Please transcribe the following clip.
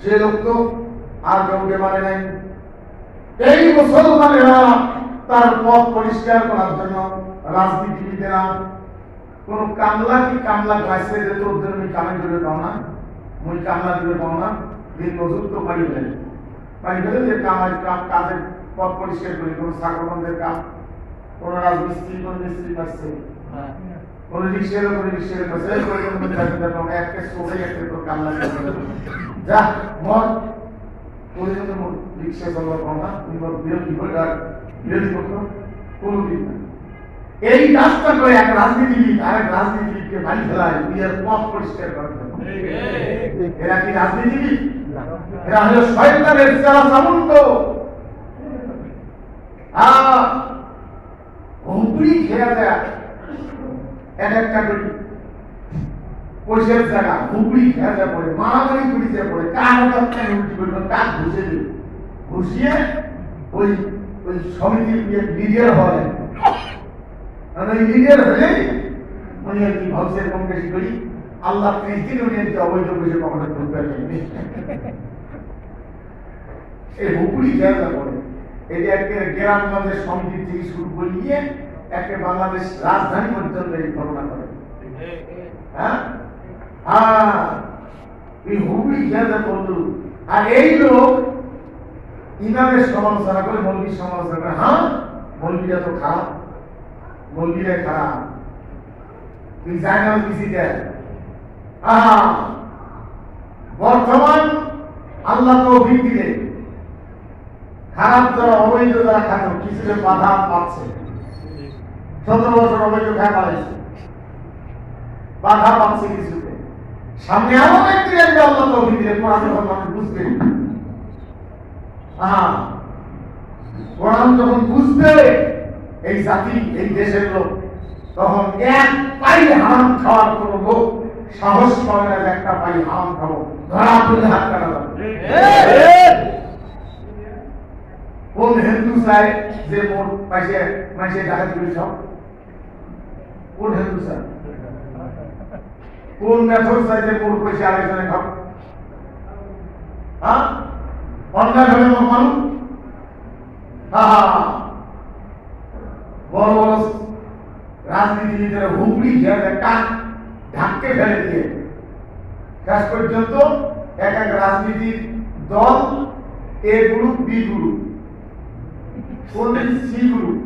সে লোক তো আর কাউকে মানে নাই। এই মুসলমানেরা তার পথ পরিষ্কার করার জন্য রাজনীতিবিদেরা কোন কামলা কি কামলা ক্লাসে যে তোর জন্য কামে করে পাও না, মুই কামলা দিবে পাও না, দিন মজুর তো পাই ফেলে যে কাজের পথ পরিষ্কার করি, কোন সাকরবন্ধের কাম, কোন রাজমিস্ত্রি কোন মিস্ত্রি পাচ্ছে, কোন রিক্সার কাছে একটা সোজা একটা তো কামলা যা মত ওই জন্য রিক্সা চালাবার পাও না, বিরোধী করতো কোনদিন না। এই কাজটা করে এক রাজনীতিবিদ আরেক রাজনীতিবিদকে বাড়ি ফেলায় নিজের পথ পরিষ্কার করার জন্য। এরা কি রাজনীতিবিদ? এরা হলো শয়তানের চালা চামুন্ড। হুমড়ি খেয়ে দেয় এক একটা করে পয়সার জায়গা হুমড়ি খেয়ে দেয় পড়ে, মারামারি করিতে পড়ে, কার উল্টি করবে, কার ঘুষে দিবে, ঘুষিয়ে ওই ওই সমিতির লিডার হয়। ওই লিডার হলে উনি আর কি ভাবছে এরকম বেশি করি আল্লাহ দিন উনি একটু অবৈধ বসে কখনো ঢুকতে এই হুকুরি খেয়াল করে। এটা একটা গ্রামগঞ্জের সমিতি থেকে শুরু করে নিয়ে একটা বাংলাদেশ রাজধানী পর্যন্ত এই ঘটনা করে। হ্যাঁ এই হুকুরি খেয়াল করল। আর এই লোক ইমামের সমালোচনা করে, মৌলবীর সমালোচনা করে। হ্যাঁ মৌলবীরা তো খারাপ, মৌলবীরা খারাপ, তুই জানি না কিছু দেয়। বর্তমান আল্লাহ তৌফিক দিলে খারাপ যারা অবৈধ যারা খাত কিছুতে বাধা পাচ্ছে, 17 বছর অবৈধ খায় পালাইছে, বাধা পাচ্ছে কিছুতে। সামনে এমন একটি আসবে আল্লাহ তৌফিক দিলে কোরআন যখন মানুষ বুঝবে, কোরআন যখন বুঝবে এই জাতি এই দেশের লোক, তখন এক পাই হারাম খাওয়ার কোন লোক সাহস পাবে না। একটা পাই হারাম খাবো, ধরা পড়লে হাত কাটা যাবে। কোন হিন্দু চায় যে মোট পয়সা মাসে ডাকাতি করে সব? কোন হিন্দু চায়? কোন মেথর চায় যে মোট পয়সা আলোচনা খাও? অন্যায় ভাবে মানুষ বড় বড় রাজনীতিবিদের হুমড়ি খেয়ে কান ঢাকতে ফেলে দিয়ে শেষ পর্যন্ত এক এক রাজনীতির দল এ গ্রুপ বি গ্রুপ, কোন সি গ্রুপ,